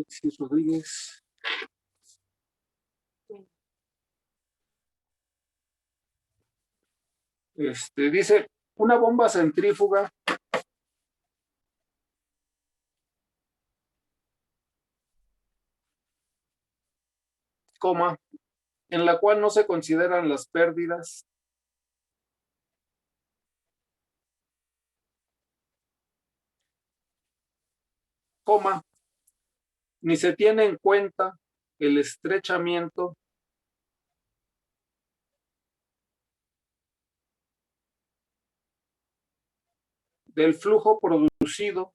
Alexis Rodríguez. Dice, una bomba centrífuga coma, en la cual no se consideran las pérdidas coma, ni se tiene en cuenta el estrechamiento del flujo producido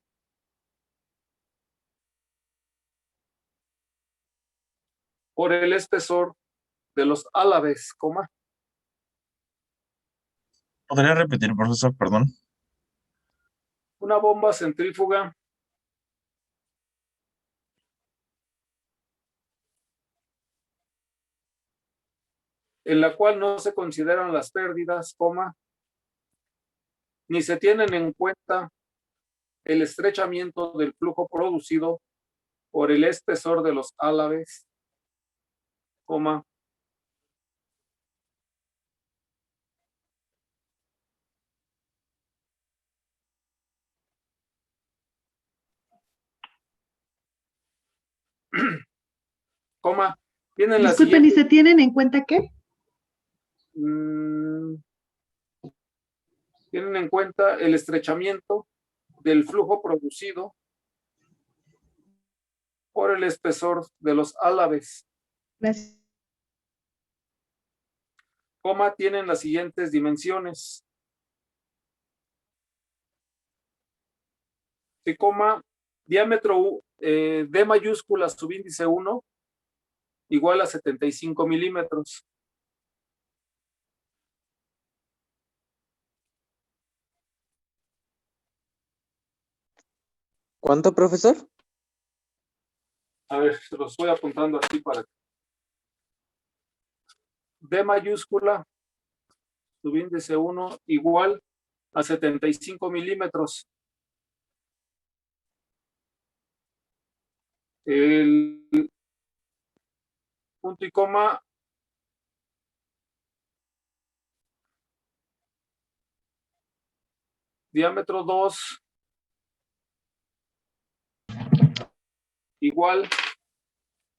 por el espesor de los álabes, coma. ¿Podría repetir, profesor? Perdón. Una bomba centrífuga en la cual no se consideran las pérdidas, coma, ni se tienen en cuenta el estrechamiento del flujo producido por el espesor de los álabes, coma, coma, tienen la Disculpen, ¿y siguiente. se tienen en cuenta qué? Tienen en cuenta el estrechamiento del flujo producido por el espesor de los álabes, Gracias. coma, tienen las siguientes dimensiones. Sí, coma, diámetro D mayúscula subíndice 1 igual a 75 milímetros. ¿Cuánto, profesor? A ver, se los voy apuntando así para que. D mayúscula subíndice 1 igual a 75 milímetros. El punto y coma diámetro 2 igual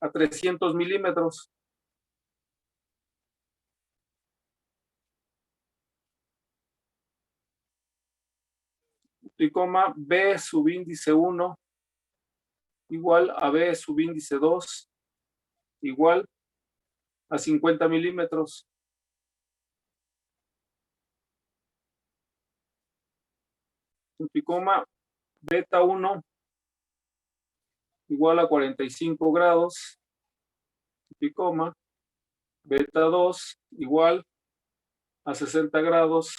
a 300 milímetros. Punto y coma B subíndice 1 igual a B subíndice 2 igual a 50 milímetros. Punto y coma beta 1 igual a 45 grados. Punto y coma beta 2 igual a 60 grados.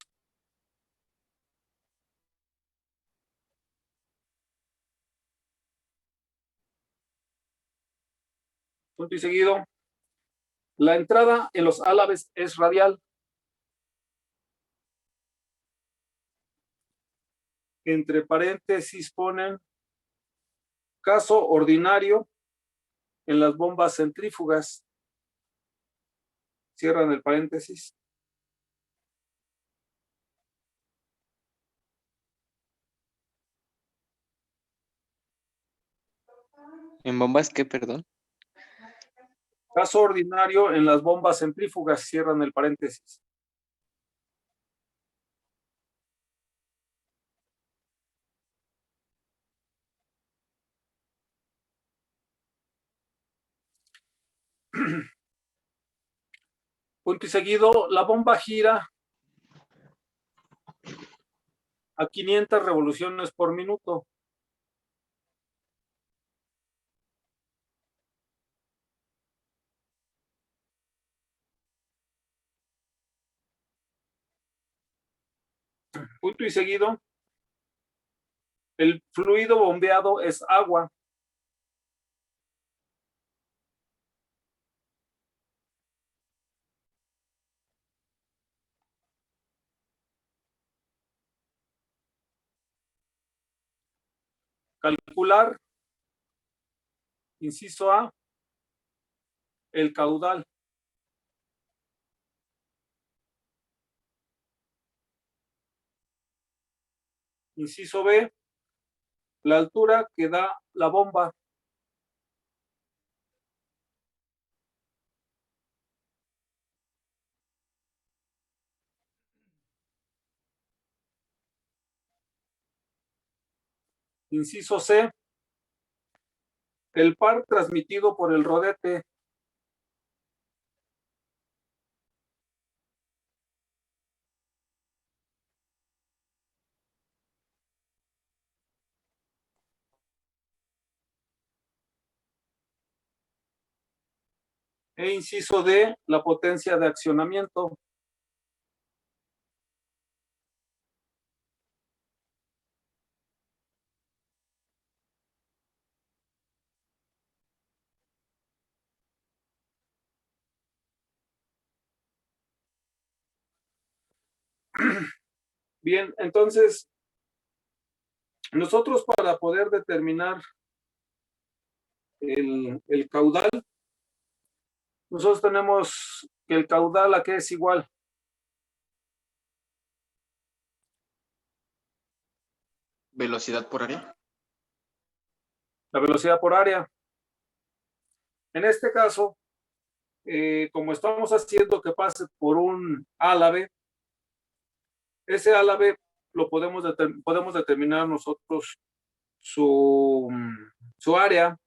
Punto y seguido. La entrada en los álabes es radial. Entre paréntesis ponen caso ordinario en las bombas centrífugas. Cierran el paréntesis. ¿En bombas qué, perdón? Caso ordinario en las bombas centrífugas. Cierran el paréntesis. Punto y seguido, la bomba gira a 500 revoluciones por minuto. Punto y seguido, el fluido bombeado es agua. Calcular Inciso A, el caudal. Inciso B, la altura que da la bomba. Inciso C, el par transmitido por el rodete. E inciso D, la potencia de accionamiento. Bien, entonces, nosotros para poder determinar el caudal, nosotros tenemos que el caudal a qué es igual. Velocidad por área. La velocidad por área. En este caso, como estamos haciendo que pase por un álave, ese álave lo podemos determinar nosotros su área.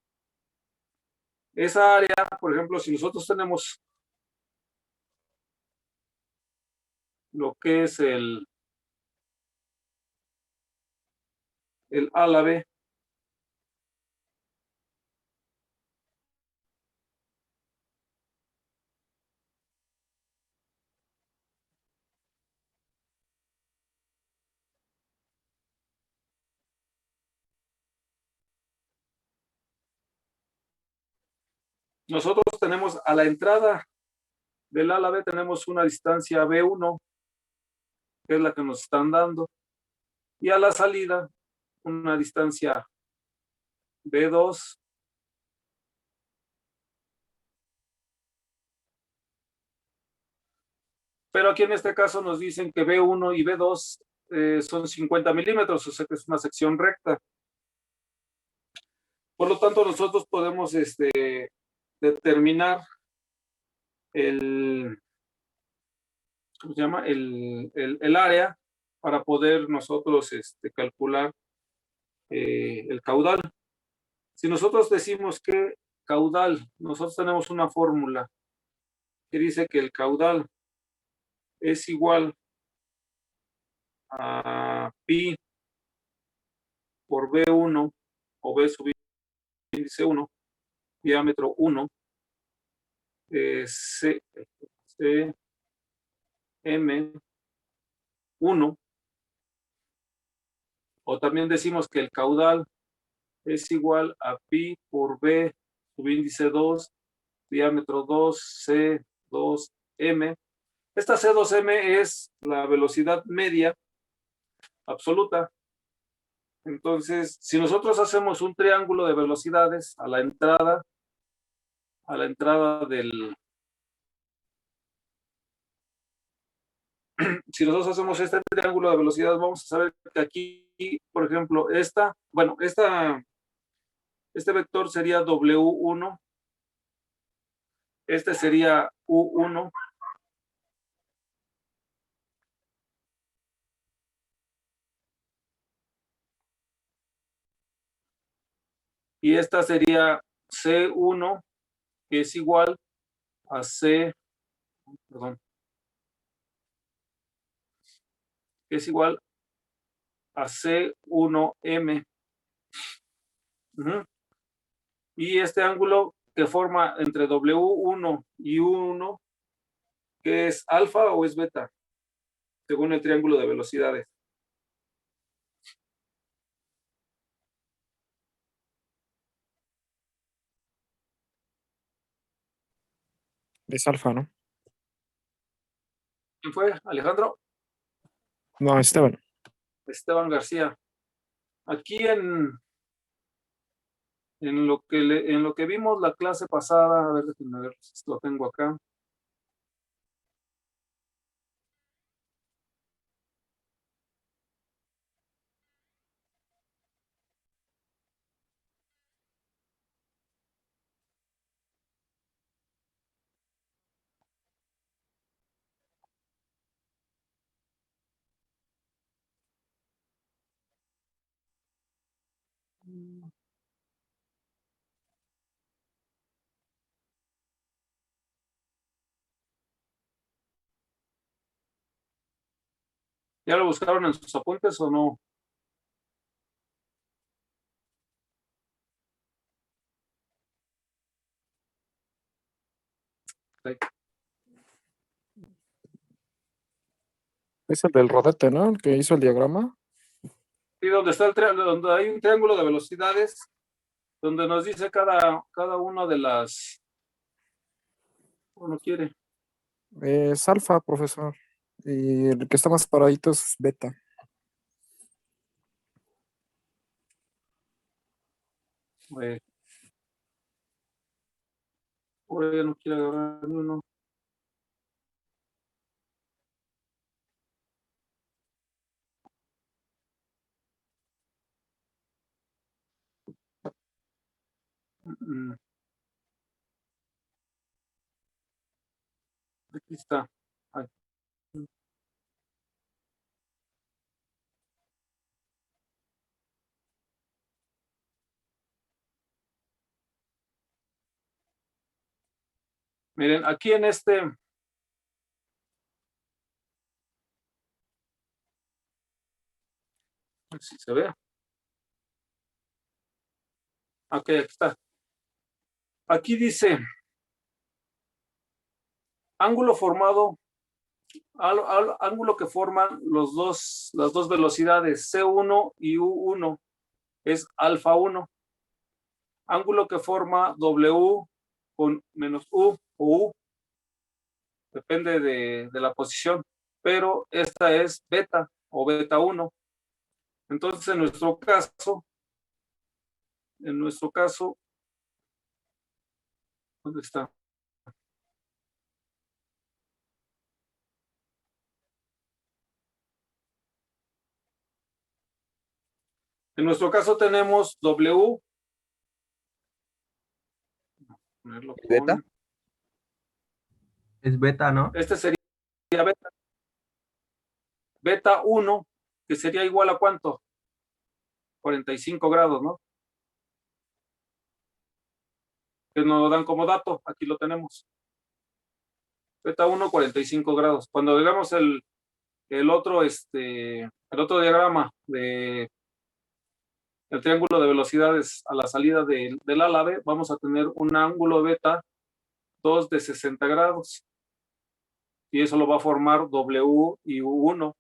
Esa área, por ejemplo, si nosotros tenemos lo que es el álave, nosotros tenemos a la entrada del álave tenemos una distancia B1, que es la que nos están dando, y a la salida una distancia B2. Pero aquí en este caso nos dicen que B1 y B2 son 50 milímetros, o sea que es una sección recta. Por lo tanto, nosotros podemos determinar ¿cómo se llama? El área para poder nosotros calcular el caudal. Si nosotros decimos que caudal, nosotros tenemos una fórmula que dice que el caudal es igual a pi por B1 o B sub índice 1, diámetro 1, C, M 1, o también decimos que el caudal es igual a pi por B subíndice 2, diámetro 2, C2M. Esta C2M es la velocidad media absoluta. Entonces, si nosotros hacemos un triángulo de velocidades a la entrada del... Si nosotros hacemos este triángulo de velocidades, vamos a saber que aquí, por ejemplo, este vector sería W1, este sería U1, y esta sería C1, que es igual a que es igual a C1M. Y este ángulo que forma entre W1 y U1, ¿que es alfa o es beta? Según el triángulo de velocidades. Es alfa, ¿no? ¿Quién fue? ¿Alejandro? No, Esteban. Esteban García. Aquí en En lo que vimos la clase pasada, a ver, déjenme ver si lo tengo acá. ¿Ya lo buscaron en sus apuntes o no? Sí. Es el del rodete, ¿no? El que hizo el diagrama. Sí, donde está donde hay un triángulo de velocidades, donde nos dice cada una de las. Uno quiere. Es alfa, profesor. Y el que está más paradito es beta. eh, Ahora ya no quiere agarrar ni uno. Mm, Aquí está. Ay. Miren, aquí en este. Si se ve. Ok, aquí está. Aquí dice, ángulo formado, ángulo que forman las dos velocidades C1 y U1 es alfa 1. Ángulo que forma W con menos U o U, depende de la posición, pero esta es beta o beta 1. Entonces, en nuestro caso, ¿dónde está? En nuestro caso tenemos W. Ponerlo ¿Beta? con. Es beta, ¿no? Este sería beta, beta 1, que sería igual a ¿cuánto? 45 grados, ¿no? Que nos lo dan como dato, aquí lo tenemos. Beta 1, 45 grados. Cuando digamos el otro diagrama de el triángulo de velocidades a la salida del ala B, vamos a tener un ángulo beta 2 de 60 grados. Y eso lo va a formar W y U1.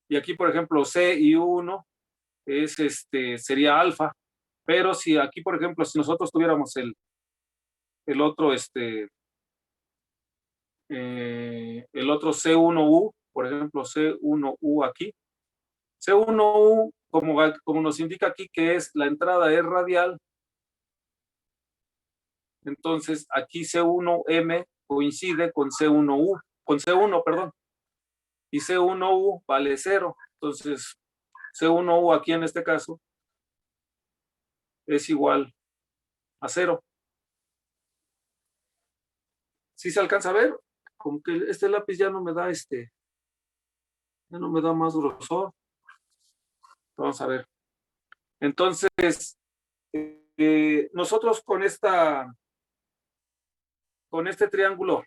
Y aquí, por ejemplo, C y U1 sería alfa. Pero si aquí, por ejemplo, si nosotros tuviéramos el otro, el otro C1U, por ejemplo, C1U aquí, C1U, como nos indica aquí que es la entrada es radial, entonces aquí C1M coincide con C1U, con C1, perdón, y C1U vale 0. Entonces, C1U aquí en este caso es igual a 0. ¿Sí se alcanza a ver? Como que este lápiz ya no me da ya no me da más grosor. Vamos a ver. Entonces, nosotros con este triángulo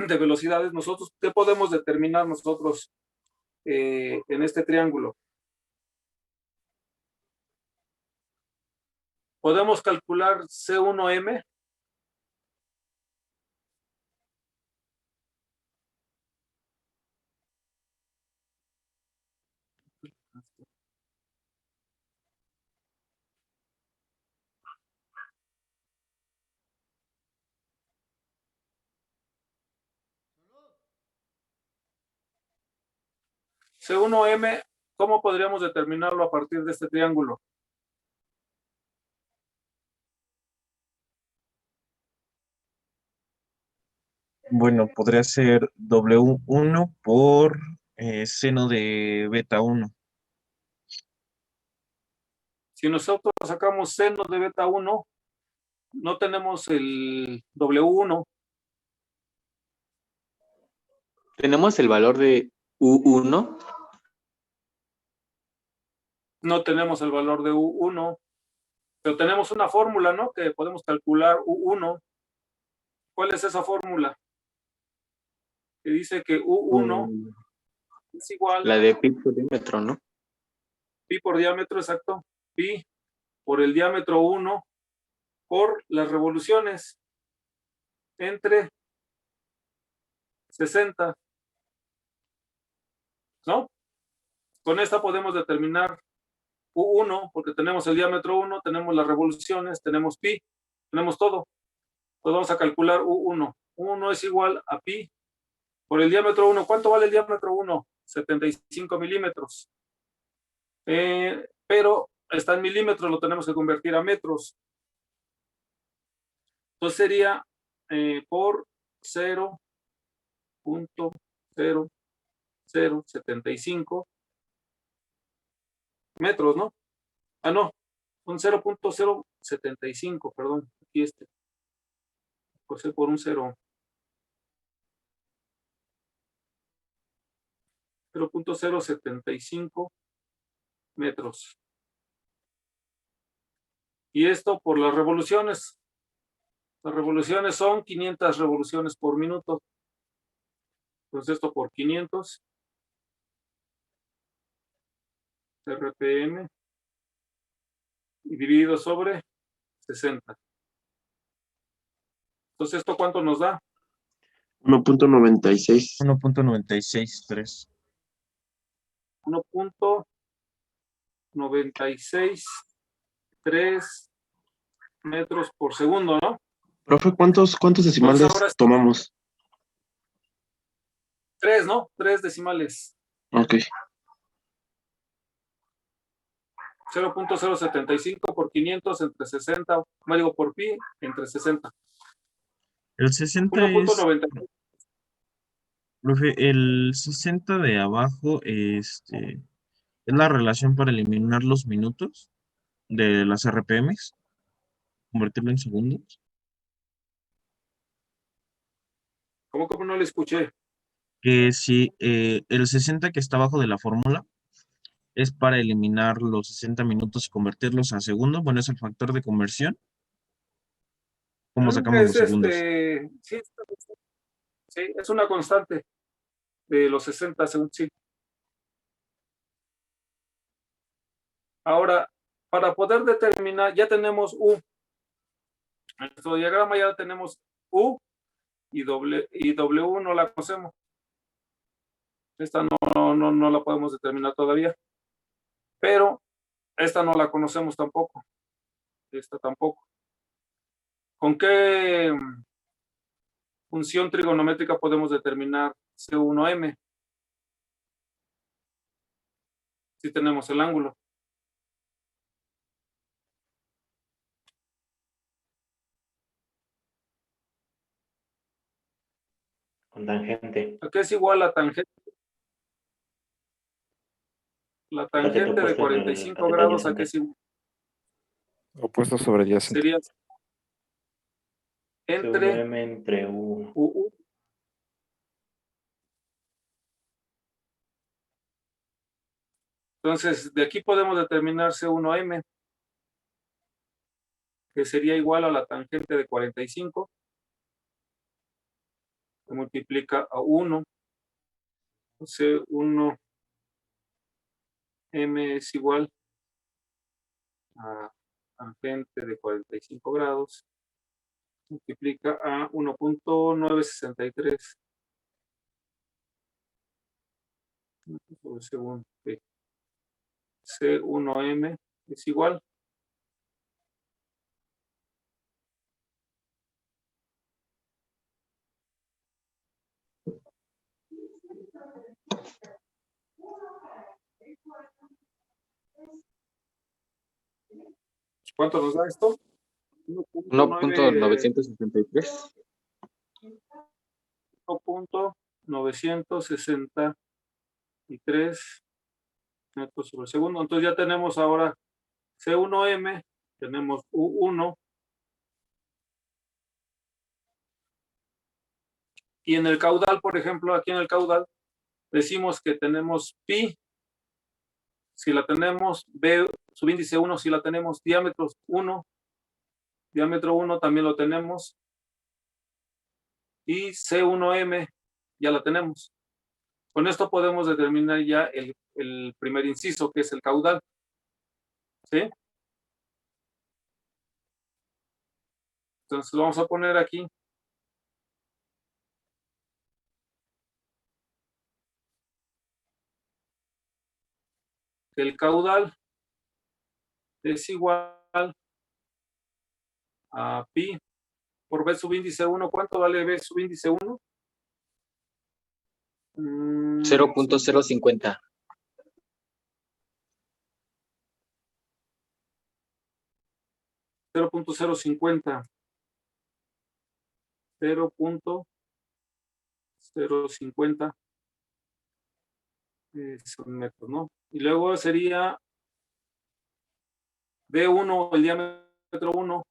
de velocidades, nosotros, ¿qué podemos determinar nosotros en este triángulo? Podemos calcular C1M. C1M, ¿cómo podríamos determinarlo a partir de este triángulo? Bueno, podría ser W1 por seno de beta 1. Si nosotros sacamos seno de beta 1, no tenemos el W1. Tenemos el valor de U1. No tenemos el valor de U1, pero tenemos una fórmula, ¿no? Que podemos calcular U1. ¿Cuál es esa fórmula? Que dice que U1 es igual La de pi por diámetro, ¿no? pi por diámetro, exacto, pi por el diámetro 1 por las revoluciones entre 60, ¿no? Con esta podemos determinar U1, porque tenemos el diámetro 1, tenemos las revoluciones, tenemos pi, tenemos todo. Pues vamos a calcular U1. U1 es igual a pi por el diámetro 1. ¿Cuánto vale el diámetro 1? 75 milímetros. Pero está en milímetros, lo tenemos que convertir a metros. Entonces sería por 0.0075 metros, ¿no? Ah, no, son 0.075, perdón. Aquí pues por un 0.075 metros. Y esto por las revoluciones. Las revoluciones son 500 revoluciones por minuto. Entonces esto por 500 RPM y dividido sobre 60. Entonces, ¿esto cuánto nos da? 1.96. 1.963. 1.963 metros por segundo, ¿no? Profe, ¿cuántos decimales Entonces, ahora tomamos? 3, ¿no? 3 decimales. Ok. 0.075 por 500 entre 60, me digo por pi entre 60. El 60 es, 1.90. profe, el 60 de abajo, es la relación para eliminar los minutos de las RPMs, convertirlo en segundos. ¿Cómo que no le escuché? Que si el 60 que está abajo de la fórmula es para eliminar los 60 minutos y convertirlos a segundos, bueno, es el factor de conversión. ¿Cómo sacamos los segundos? Sí, es una constante de los 60 segundos, sí. Ahora, para poder determinar, ya tenemos U. En nuestro diagrama ya tenemos U y W no la conocemos. Esta no la podemos determinar todavía. Pero esta no la conocemos tampoco. Esta tampoco. ¿Con qué función trigonométrica podemos determinar C1M? Si tenemos el ángulo. Con tangente. ¿A qué es igual la tangente? La tangente de 45 grados, ¿a qué es igual? Opuesto sobre adyacente. Sería entre C1M entre U. UU. Entonces, de aquí podemos determinar C1M, que sería igual a la tangente de 45, que multiplica a 1. C1M es igual a tangente de 45 grados, multiplica a 1.963. Según C1M es igual ¿cuánto nos da esto? 1.963. 1.963 metros sobre segundo. Entonces ya tenemos ahora C1M, tenemos U1. Y en el caudal, por ejemplo, aquí en el caudal, decimos que tenemos pi, si la tenemos, B, subíndice 1, si la tenemos, diámetro 1 también lo tenemos, y C1M ya la tenemos. Con esto podemos determinar ya el primer inciso, que es el caudal. ¿Sí? Entonces lo vamos a poner aquí. El caudal es igual a pi por B subíndice 1. ¿Cuánto vale B subíndice 1? 0.050. 0.050. 0.050 son metros, ¿no? Y luego sería B1, el diámetro 1,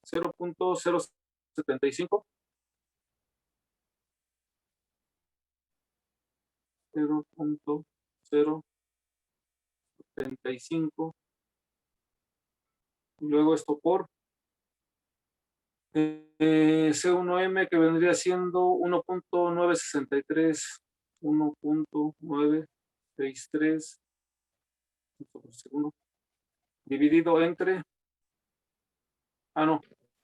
0.075. 0.075. Y luego esto por C1M, que vendría siendo 1.963. 1.963 por segundo, dividido entre, no,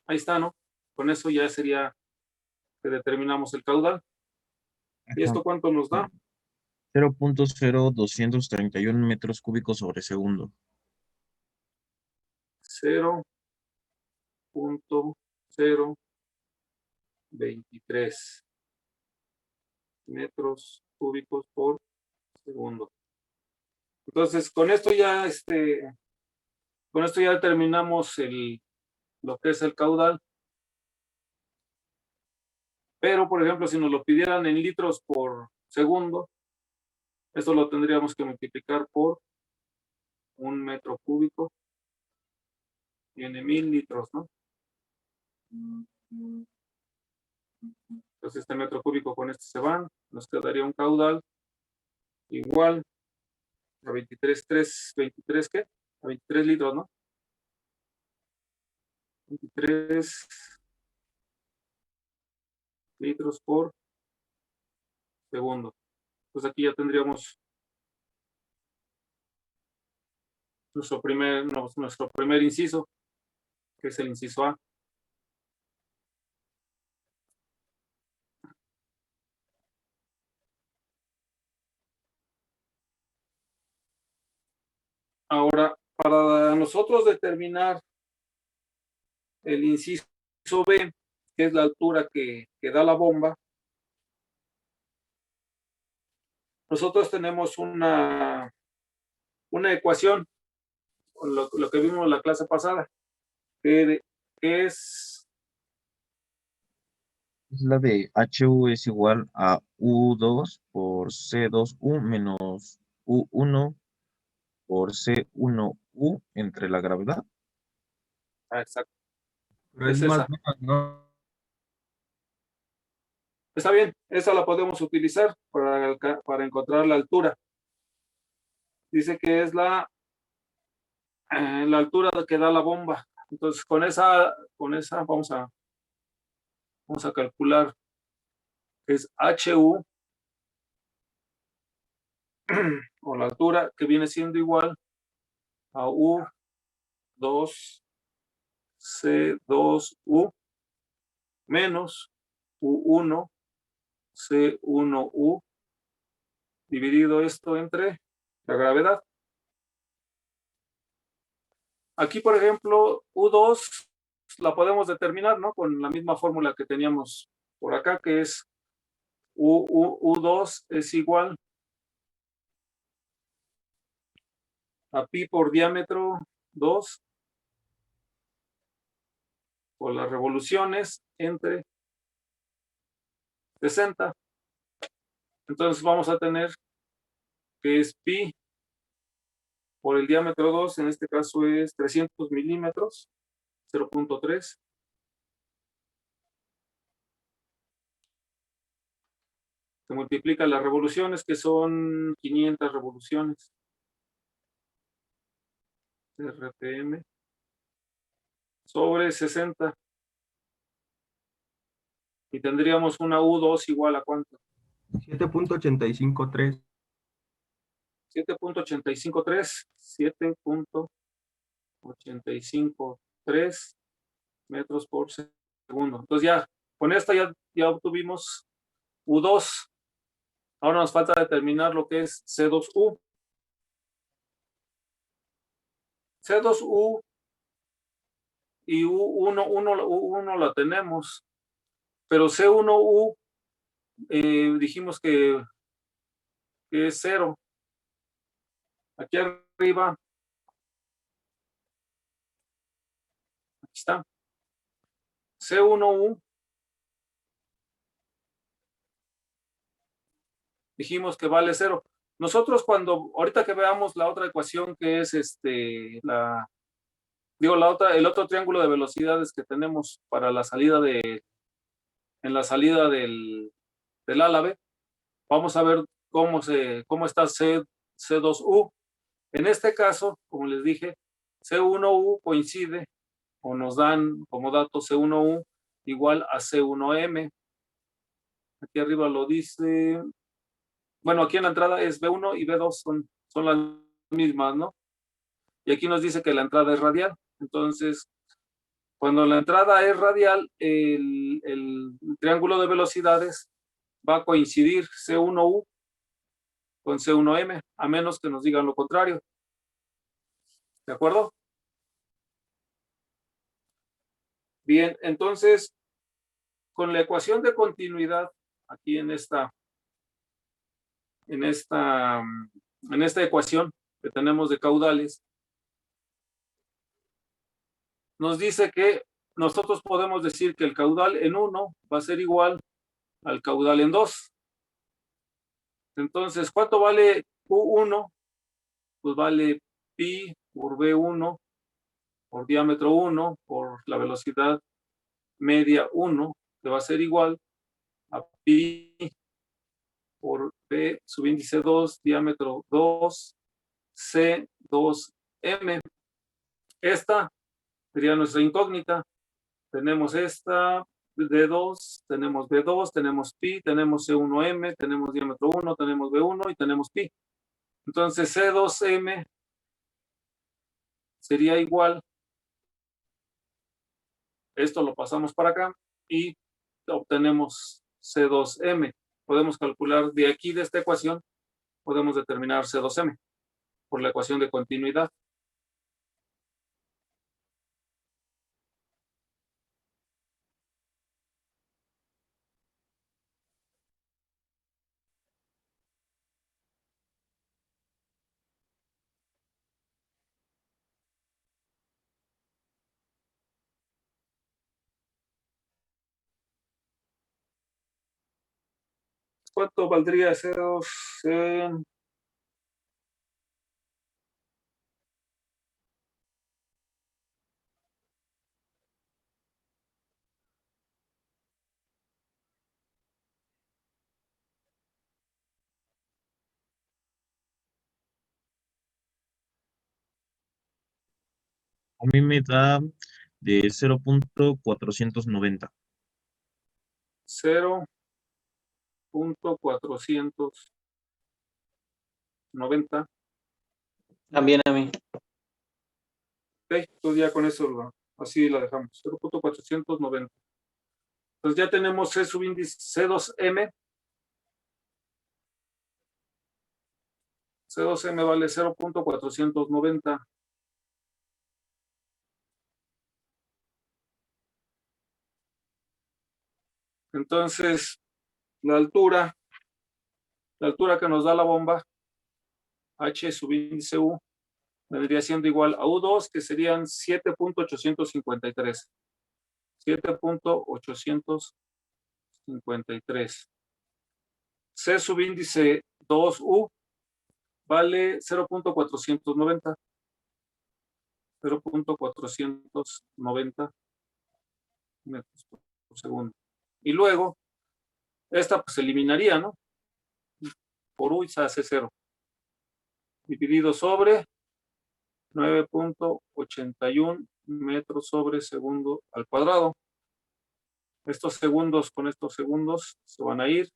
ahí está, ¿no? Con eso ya sería que determinamos el caudal. ¿Y esto cuánto nos da? 0.0231 metros cúbicos sobre segundo. 0.023 metros cúbicos por segundo. Entonces, con esto ya determinamos lo que es el caudal. Pero, por ejemplo, si nos lo pidieran en litros por segundo, esto lo tendríamos que multiplicar por 1 metro cúbico. Tiene 1000 litros, ¿no? Entonces, este metro cúbico con este se van. Nos quedaría un caudal igual a 23 ¿qué? A 23 litros, ¿no? 23 litros por segundo. Pues aquí ya tendríamos nuestro primer inciso, que es el inciso A. Ahora, para nosotros determinar el inciso B, que es la altura que da la bomba, nosotros tenemos una ecuación, lo que vimos en la clase pasada, que es la de HU es igual a U2 por C2U menos U1 por C1U entre la gravedad. exacto. Pero Es es más esa. o menos, ¿no? Está bien, esa la podemos utilizar para encontrar la altura. Dice que es la altura que da la bomba. Entonces, con esa vamos a calcular que es HU, o la altura, que viene siendo igual a U2 C2U menos U1 C1U dividido esto entre la gravedad. Aquí, por ejemplo, U2 la podemos determinar, ¿no? Con la misma fórmula que teníamos por acá, que es U2 es igual a pi por diámetro 2 por las revoluciones entre 60. Entonces vamos a tener que es pi por el diámetro 2, en este caso es 300 milímetros, 0.3. Se multiplica las revoluciones, que son 500 revoluciones. RPM sobre 60. Y tendríamos una U2 igual a ¿cuánto? 7.853. 7.853. 7.853 metros por segundo. Entonces ya, con esta ya obtuvimos U2. Ahora nos falta determinar lo que es C2U. C2U y U1 la tenemos, pero C1U dijimos que es 0. Aquí arriba, aquí está. C1U dijimos que vale 0. Nosotros ahorita que veamos la otra ecuación que es el otro triángulo de velocidades que tenemos para la salida en la salida del Álave, vamos a ver cómo está C2U. En este caso, como les dije, C1U coincide o nos dan como dato C1U igual a C1M. Aquí arriba lo dice. Bueno, aquí en la entrada es B1 y B2 son las mismas, ¿no? Y aquí nos dice que la entrada es radial. Entonces, cuando la entrada es radial, el triángulo de velocidades va a coincidir C1U con C1M, a menos que nos digan lo contrario. ¿De acuerdo? Bien, entonces, con la ecuación de continuidad, aquí en esta ecuación que tenemos de caudales, nos dice que nosotros podemos decir que el caudal en 1 va a ser igual al caudal en 2. Entonces, ¿cuánto vale Q1? Pues vale pi por B1 por diámetro 1 por la velocidad media 1, que va a ser igual a pi por B subíndice 2, diámetro 2, C2M. Esta sería nuestra incógnita. Tenemos esta D2, tenemos B2, tenemos pi, tenemos C1M, tenemos diámetro 1, tenemos B1 y tenemos pi. Entonces C2M sería igual, esto lo pasamos para acá y obtenemos C2M. Podemos calcular de aquí, de esta ecuación, podemos determinar C2M por la ecuación de continuidad. ¿Cuánto valdría C2? A mí me da de 0.490. 0.490. También a mí. Ok, entonces ya con eso así la dejamos. 0.490. Entonces ya tenemos C subíndice C2M. C2M vale 0.490. Entonces, la altura que nos da la bomba, H subíndice U, vendría siendo igual a U2, que serían 7.853. 7.853 53. C subíndice 2U vale 0.490. 0.490 metros por segundo. Y luego, esta pues se eliminaría, ¿no? Por U se hace 0. Dividido sobre 9.81 metros sobre segundo al cuadrado. Estos segundos con estos segundos se van a ir.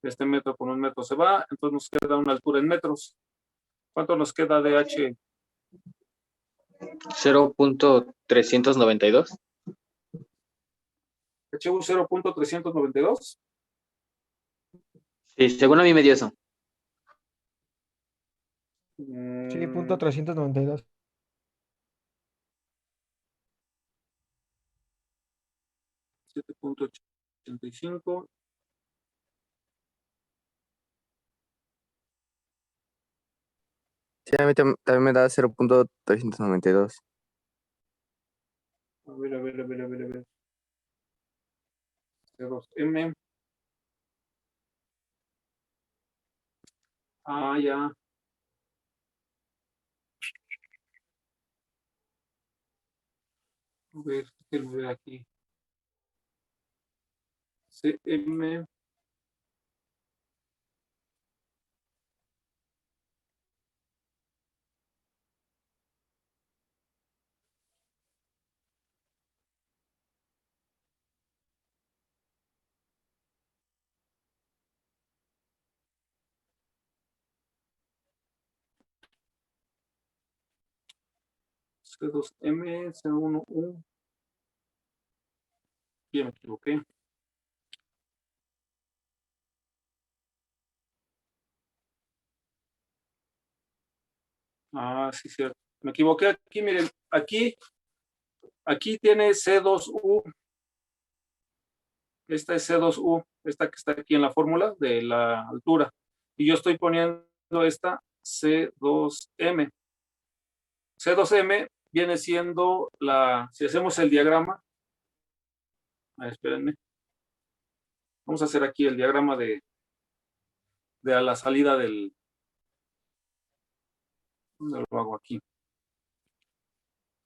Este metro con un metro se va. Entonces nos queda una altura en metros. ¿Cuánto nos queda de H? 0.392. HU 0.392. Sí, según a mí me dio eso. Sí, punto 392. 7.85. Sí, a mí también me da 0.392. A ver. C2M. Ah, ya. A ver, déjenme ver aquí. CM. C2M, C1U. Ya me equivoqué. Ah, sí, cierto. Me equivoqué aquí, miren. Aquí tiene C2U. Esta es C2U. Esta que está aquí en la fórmula de la altura. Y yo estoy poniendo esta C2M. C2M viene siendo si hacemos el diagrama. Espérenme. Vamos a hacer aquí el diagrama de a la salida del... ¿Dónde lo hago aquí?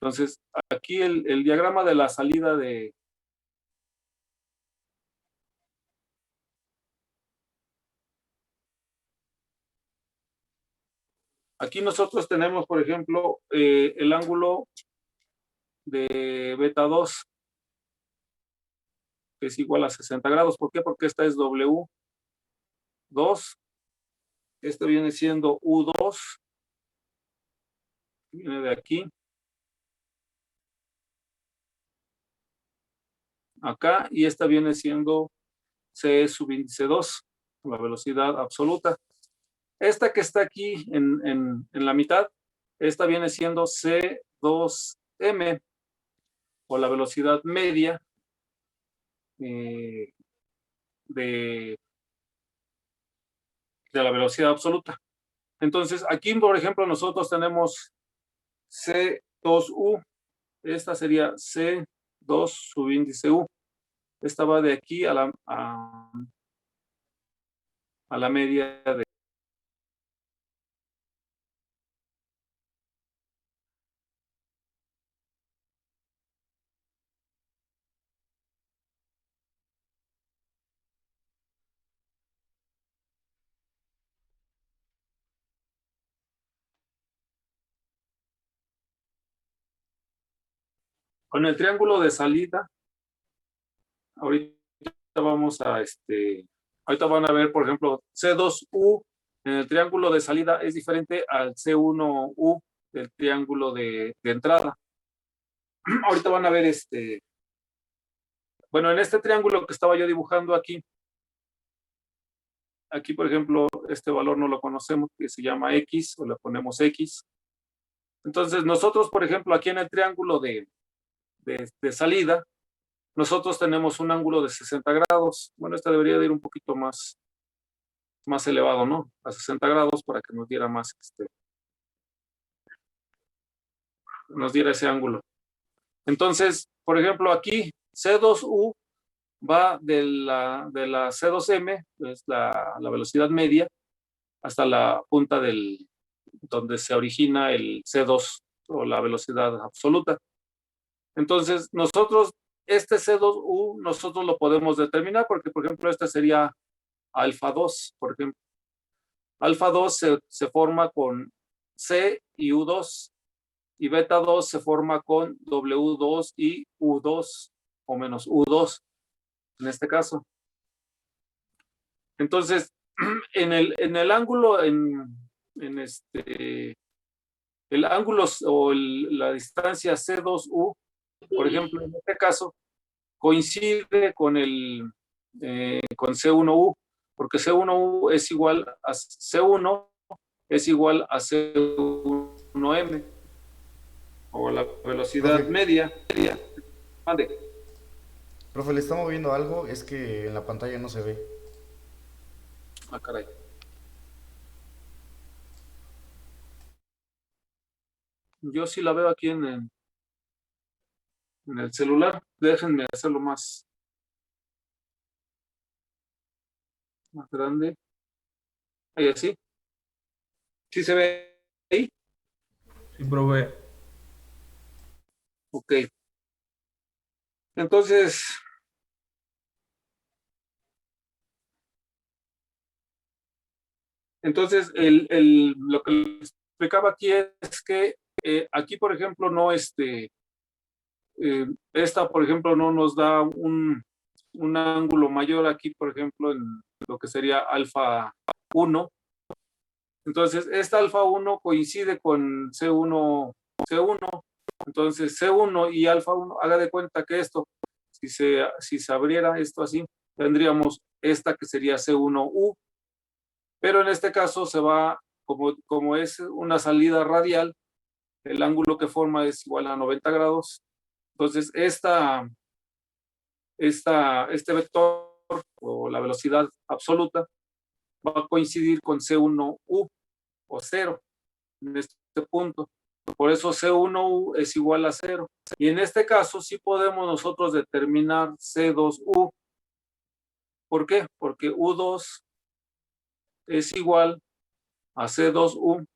Entonces, aquí el diagrama de la salida de... Aquí nosotros tenemos, por ejemplo, el ángulo de beta 2, que es igual a 60 grados. ¿Por qué? Porque esta es W2. Esto viene siendo U2. Viene de aquí. Acá. Y esta viene siendo C subíndice 2, la velocidad absoluta. Esta que está aquí en la mitad, esta viene siendo C2M, o la velocidad media de la velocidad absoluta. Entonces, aquí, por ejemplo, nosotros tenemos C2U. Esta sería C2 subíndice U. Esta va de aquí a la media de... Con el triángulo de salida, ahorita vamos a ahorita van a ver, por ejemplo, C2U en el triángulo de salida es diferente al C1U del triángulo de entrada. Ahorita van a ver bueno, en este triángulo que estaba yo dibujando aquí, por ejemplo, este valor no lo conocemos, que se llama X, o le ponemos X. Entonces, nosotros, por ejemplo, aquí en el triángulo de salida, nosotros tenemos un ángulo de 60 grados. Bueno, este debería de ir un poquito más elevado, ¿no? A 60 grados para que nos diera más, nos diera ese ángulo. Entonces, por ejemplo, aquí C2U va de la C2M, es la velocidad media, hasta la punta donde se origina el C2 o la velocidad absoluta. Entonces, este C2U, nosotros lo podemos determinar porque, por ejemplo, este sería alfa 2, por ejemplo. Alfa 2 se forma con C y U2, y beta 2 se forma con W2 y U2, o menos U2, en este caso. Entonces, en el ángulo, el ángulo o la distancia C2U, por ejemplo, en este caso, coincide con con C1U, porque C1U es igual a C1 es igual a C1M, o la velocidad Profe. media. Mande. Profe, le está moviendo algo, es que en la pantalla no se ve. Ah, caray. Yo sí la veo aquí en el celular. Déjenme hacerlo más grande. Ahí así. ¿Sí se ve ahí? Sí, profe. Ok. Entonces, lo que les explicaba aquí es que aquí, por ejemplo, no esta, por ejemplo, no nos da un ángulo mayor aquí, por ejemplo, en lo que sería alfa 1. Entonces, esta alfa 1 coincide con C1. Entonces, C1 y alfa 1, haga de cuenta que esto, si se abriera esto así, tendríamos esta que sería C1U. Pero en este caso se va, como es una salida radial, el ángulo que forma es igual a 90 grados. Entonces, este vector o la velocidad absoluta va a coincidir con C1U o 0 en este punto. Por eso C1U es igual a 0. Y en este caso sí podemos nosotros determinar C2U. ¿Por qué? Porque U2 es igual a C2U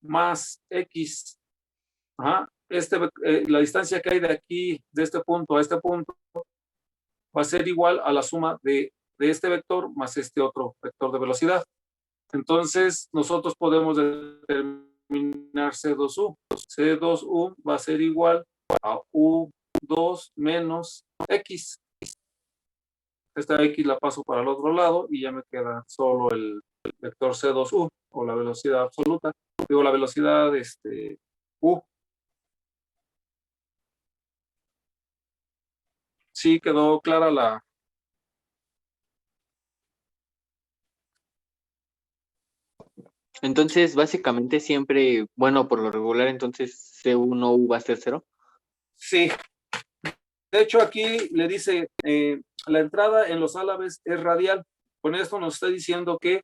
más X. Ajá. La distancia que hay de aquí, de este punto a este punto, va a ser igual a la suma de este vector más este otro vector de velocidad. Entonces, nosotros podemos determinar C2U. C2U va a ser igual a U2 menos X. Esta X la paso para el otro lado y ya me queda solo el vector C2U o la velocidad absoluta. Digo, la velocidad U. Sí, quedó clara la... Entonces, básicamente siempre, bueno, por lo regular, entonces C1U va a ser 0. Sí. De hecho, aquí le dice, la entrada en los álabes es radial. Con esto nos está diciendo que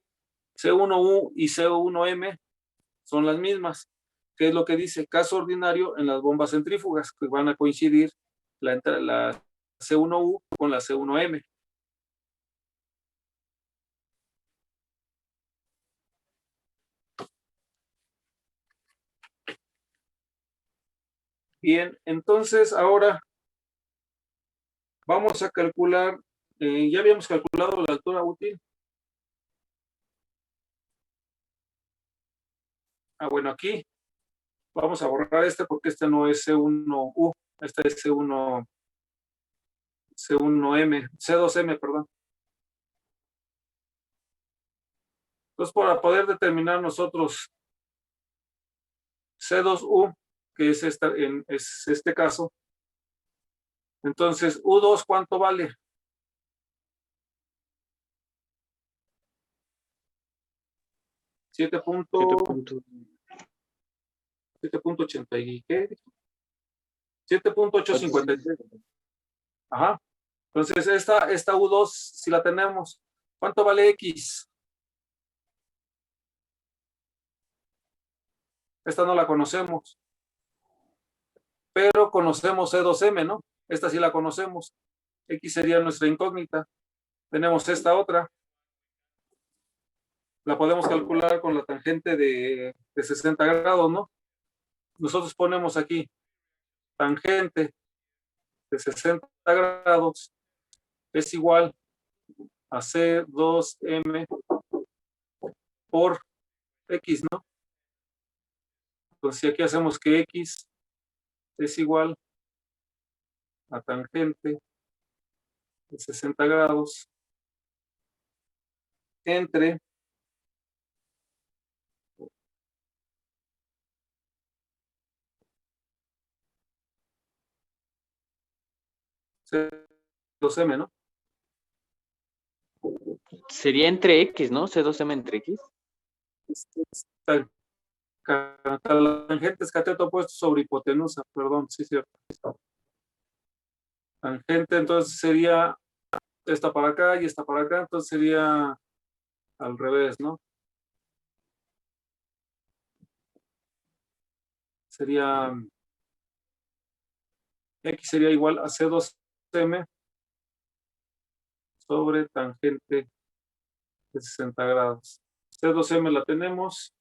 C1U y C1M son las mismas. ¿Qué es lo que dice? Caso ordinario en las bombas centrífugas, que van a coincidir la C1U con la C1M. Bien, entonces ahora vamos a calcular, ya habíamos calculado la altura útil. Bueno, aquí vamos a borrar porque este no es C1U, este es C1M, C2M, perdón. Entonces, para poder determinar nosotros C2U, que es este caso, entonces U2, ¿cuánto vale? 7.80 y ¿qué? 7.853. Ajá. Entonces, esta U2, si la tenemos, ¿cuánto vale X? Esta no la conocemos, pero conocemos C2M, ¿no? Esta sí la conocemos. X sería nuestra incógnita. Tenemos esta otra. La podemos calcular con la tangente de 60 grados, ¿no? Nosotros ponemos aquí tangente de 60 grados es igual a C2M por X, ¿no? Entonces, si aquí hacemos que X es igual a tangente de 60 grados entre C2M, ¿no? Sería entre X, ¿no? C2M entre X. Tangente es cateto opuesto sobre hipotenusa, perdón, sí, cierto. Tangente, entonces sería esta para acá y esta para acá, entonces sería al revés, ¿no? Sería X sería igual a C2M sobre tangente de 60 grados. C2M la tenemos.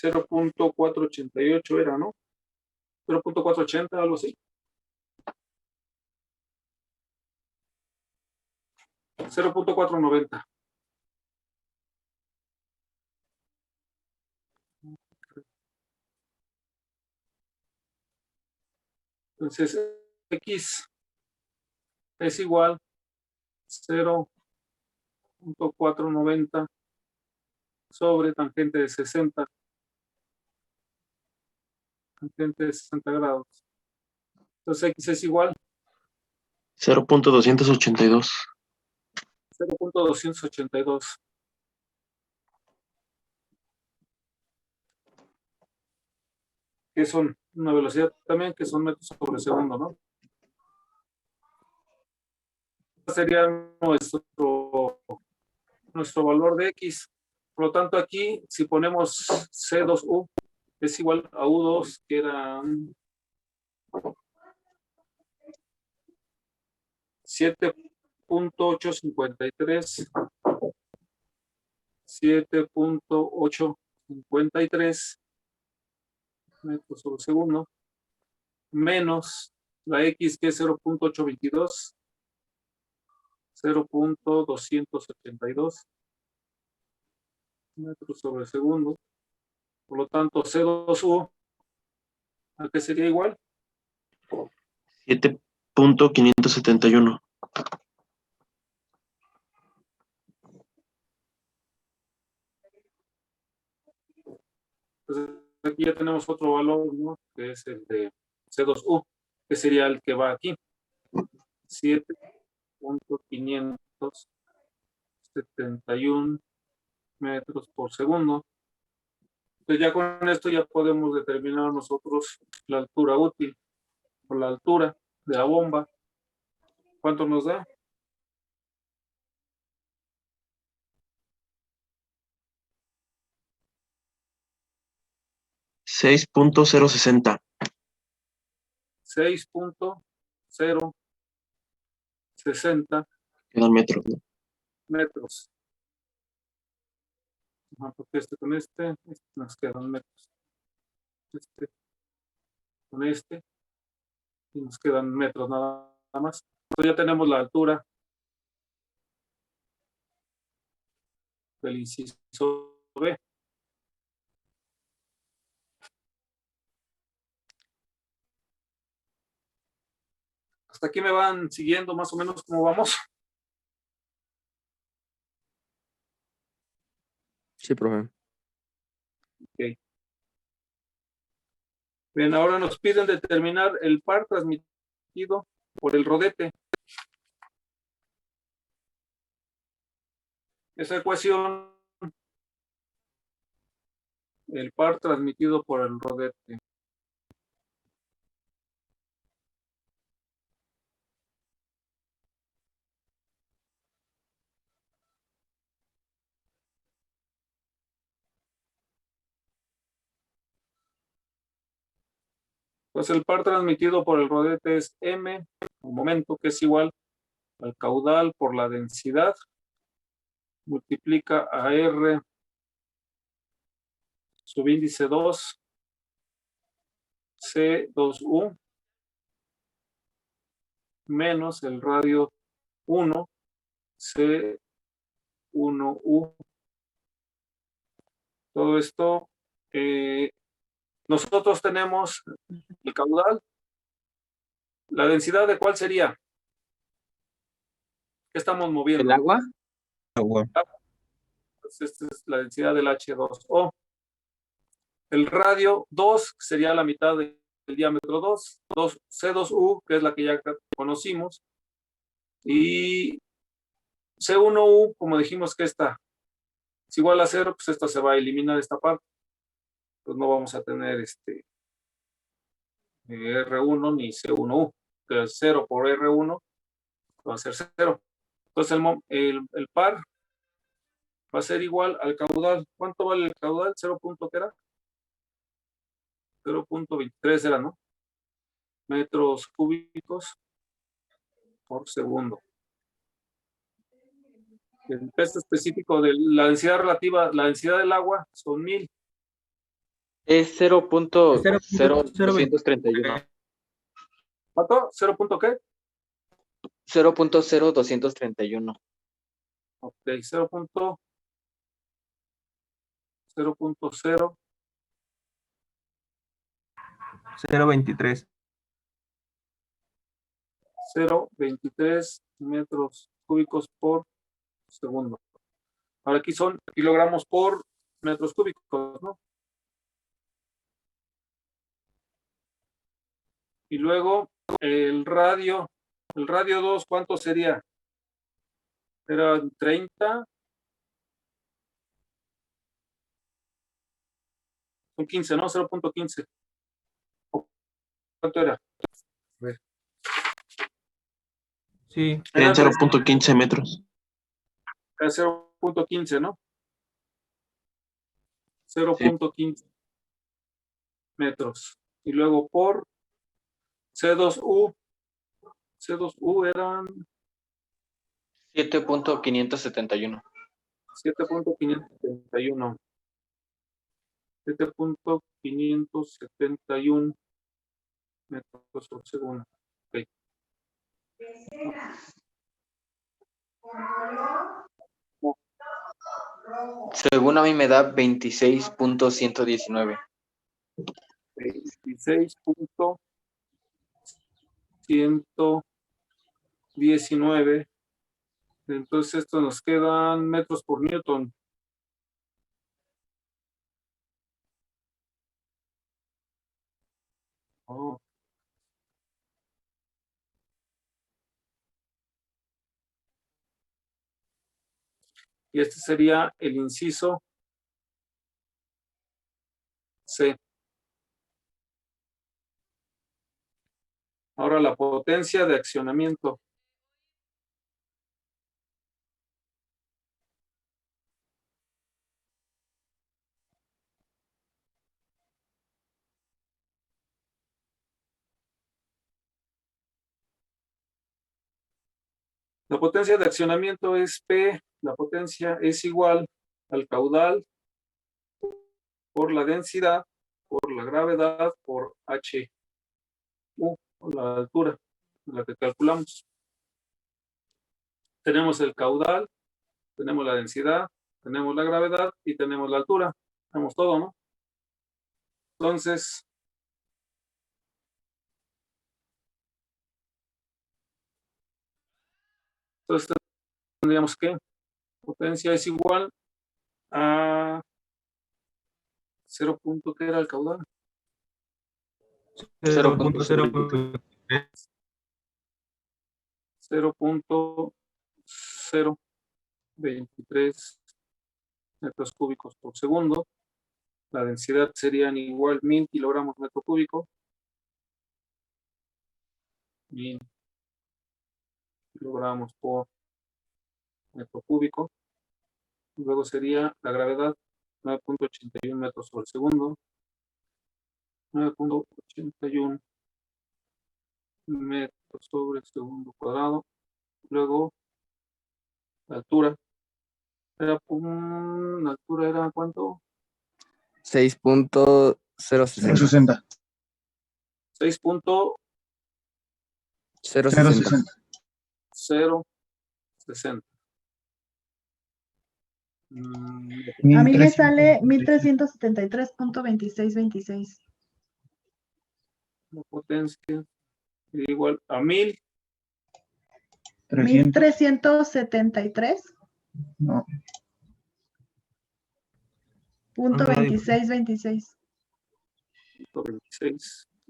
.488 era, ¿no? 0.480, algo así. 0.490. Entonces, X es igual 0.490 sobre tangente de 60. Tangente de 60 grados. Entonces, X es igual 0.282. 0.282. Que son una velocidad también, que son metros sobre segundo, ¿no? Sería nuestro valor de X. Por lo tanto, aquí, si ponemos C2U, es igual a U2, que era 7.853. 7.853 metros sobre segundo, menos la X, que es 0.822, 0.282 metros sobre segundo. Por lo tanto, C2U, ¿a qué sería igual? 7.571. Entonces, aquí ya tenemos otro valor, ¿no? Que es el de C2U, que sería el que va aquí. 7.571 metros por segundo. Entonces ya con esto ya podemos determinar nosotros la altura útil o la altura de la bomba. ¿Cuánto nos da? 6.060. 6.060 Quedan metros, ¿no? metros. Porque con este nos quedan metros. Este con este y nos quedan metros nada más. Entonces ya tenemos la altura del inciso B. Hasta aquí me van siguiendo más o menos cómo vamos. Sí, profe. Okay. Bien, ahora nos piden determinar el par transmitido por el rodete. Esa ecuación, el par transmitido por el rodete. Pues el par transmitido por el rodete es M, un momento, que es igual al caudal por la densidad, multiplica a R subíndice 2, C2U, menos el radio 1, C1U. Todo esto, nosotros tenemos el caudal. ¿La densidad de cuál sería? ¿Qué estamos moviendo? ¿El agua? Agua. Pues esta es la densidad del H2O. El radio 2 sería la mitad del diámetro 2, C2U, que es la que ya conocimos, y C1U, como dijimos que esta es igual a 0, pues esta se va a eliminar esta parte. Pues no vamos a tener R1 ni C1U, que es 0 por R1 va a ser 0. Entonces el par va a ser igual al caudal. ¿Cuánto vale el caudal? 0. ¿Qué era? 0.23 era, ¿no? Metros cúbicos por segundo. El peso específico de la densidad relativa, la densidad del agua son 1000. Es 0.0231. ¿Cuánto? ¿0. Qué? 0.0231. Ok, 0.0. 0.23. 0.23 metros cúbicos por segundo. Ahora aquí son kilogramos por metros cúbicos, ¿no? Y luego el radio 2, ¿cuánto sería? Era 30. Son 15, ¿no? 0.15. ¿Cuánto era? Sí. Serían 0.15 metros. Era 0.15, ¿no? 0.15 metros. Y luego por C2U. C2U eran 7.571. 7.571. 7.571 metros por segundo. Okay. Según a mí me da 26.119. 26.119. Entonces esto nos quedan metros por newton. Oh. Y este sería el inciso C. Ahora la potencia de accionamiento. La potencia de accionamiento es P. La potencia es igual al caudal por la densidad, por la gravedad, por H. La altura, la que calculamos. Tenemos el caudal, tenemos la densidad, tenemos la gravedad y tenemos la altura. Tenemos todo, ¿no? Entonces, tendríamos que potencia es igual a 0. ¿Qué era el caudal? 0.023 metros cúbicos por segundo. La densidad serían igual 1000 kilogramos metro cúbico. 1000 kilogramos por metro cúbico. Luego sería la gravedad 9.81 metros por segundo. 9.81 metros sobre segundo cuadrado. Luego, la altura. La altura era ¿cuánto? 6.060. 60. 060. 0.60. A mí me sale 1373.2626. La potencia igual a 1000. 1373. No. Punto 2626.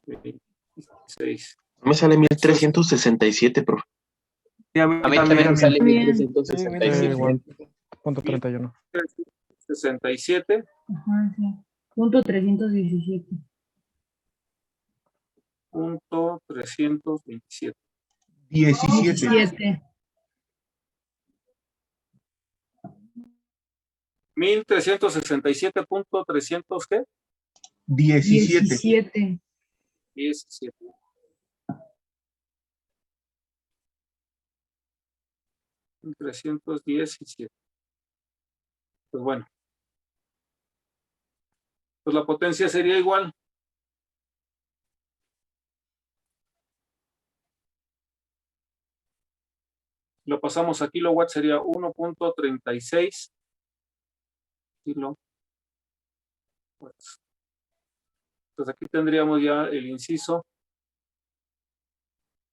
26. Me sale 1367, profe. Sí, a mí A mí también. también me sale También. 1367. Igual. Punto 31. 67. Ajá, sí. Punto 317. Punto 327. 17. 1367.300 ¿qué? 17. 17. En 317. Pues bueno. Pues la potencia sería igual. Lo pasamos a kilowatts, sería 1.36 kilowatts. Pues aquí tendríamos ya el inciso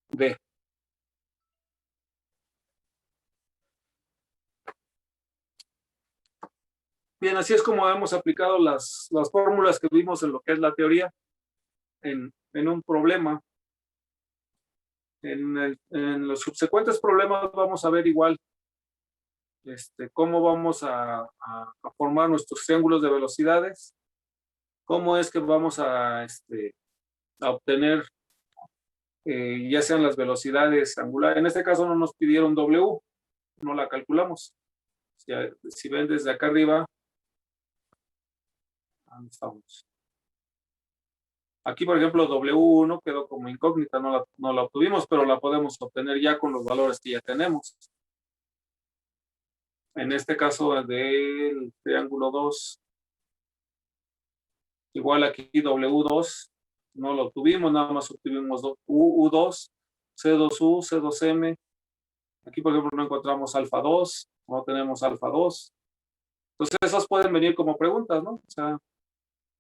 D. Bien, así es como hemos aplicado las fórmulas que vimos en lo que es la teoría en un problema. En los subsecuentes problemas vamos a ver igual cómo vamos a formar nuestros triángulos de velocidades, cómo es que vamos a obtener ya sean las velocidades angulares. En este caso no nos pidieron W, no la calculamos. Si ven desde acá arriba, ¿dónde estamos? Aquí, por ejemplo, W1 quedó como incógnita, no la obtuvimos, pero la podemos obtener ya con los valores que ya tenemos. En este caso, del triángulo 2, igual aquí W2, no lo obtuvimos, nada más obtuvimos U2, C2U, C2M. Aquí, por ejemplo, no encontramos alfa 2, no tenemos alfa 2. Entonces, esas pueden venir como preguntas, ¿no? O sea,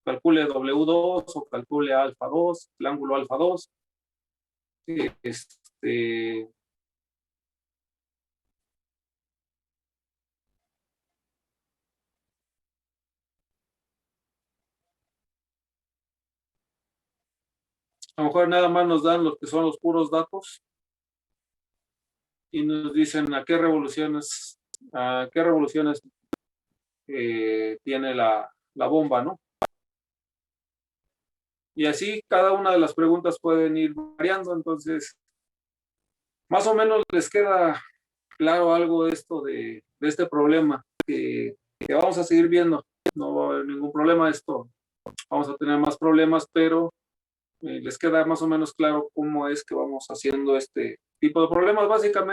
calcule W2 o calcule alfa 2, el ángulo alfa 2. A lo mejor nada más nos dan los que son los puros datos y nos dicen a qué revoluciones tiene la bomba, ¿no? Y así cada una de las preguntas pueden ir variando, entonces más o menos les queda claro algo de esto de este problema que vamos a seguir viendo. No va a haber ningún problema esto. Vamos a tener más problemas, pero les queda más o menos claro cómo es que vamos haciendo este tipo de problemas. Básicamente